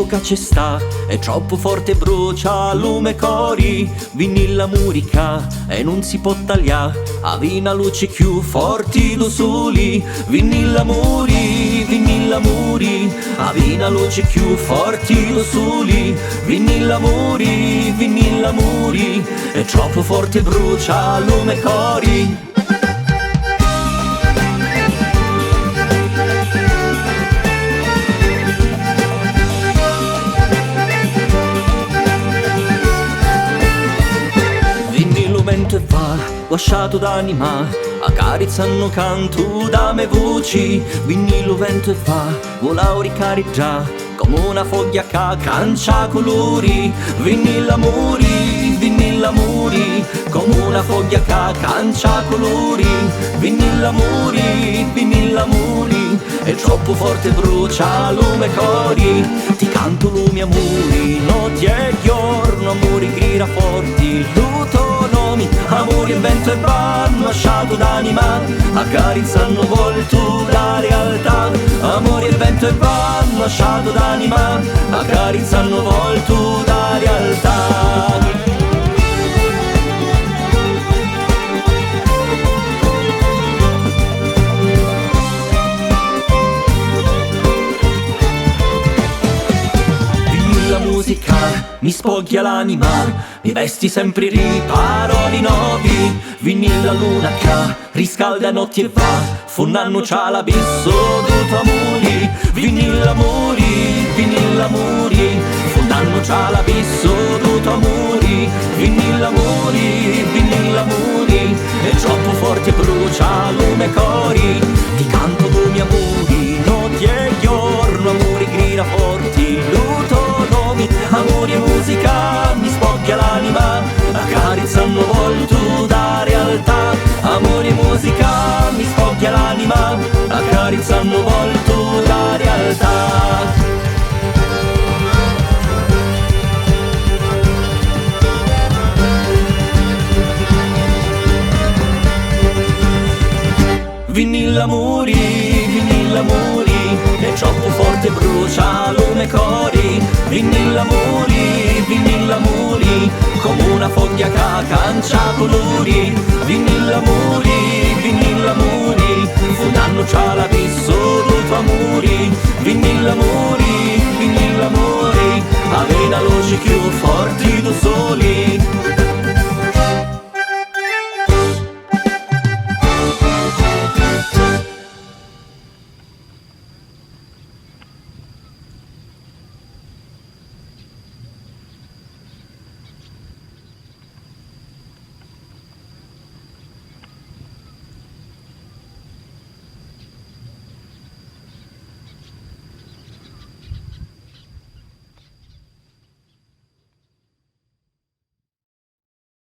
fuoco che ci sta, è troppo forte, brucia lume cori, vinilla murica e non si può tagliare, avina luci più forti do soli, vinilla muri, avina luci più forti do soli, vinilla muri, è troppo forte, brucia lume cori. E va, guasciato d'anima, accarezzano canto da me voci, vinilo vento e va, vola ricarigia, come una foglia che cancia colori, vinilla muri, come una foglia che cancia colori, vinilla muri, è troppo forte, brucia lume cori, ti canto lume amori, notti e giorno, amori grida forti, amori e vento e vanno, lasciato d'anima, accarezzano volto la realtà. Amori e vento e vanno, lasciato d'anima, accarezzano volto la realtà. Musica mi spoglia l'anima, mi vesti sempre parole nuovi, vinilla luna che riscalda notti e va, funnanno c'ha l'abisso dei tuoi amori, vinilla muri, funnanno c'ha l'abisso dei tuoi amori, vinilla muri, è troppo forte, brucia lume cori, ti canto tu miei amori, notti e giorno, amori grida forti, amori e musica mi spoglia l'anima, accarezzano volto da realtà. Amori e musica mi spoglia l'anima, accarezzano volto da realtà. Vinilla muri, è troppo forte, brucia lume cori, vinilla muri, come una foglia che cancia colori, vinilla muri, funnanno c'ha l'abisso dei tuoi amori, vinilla muri, avena luci più forti do soli.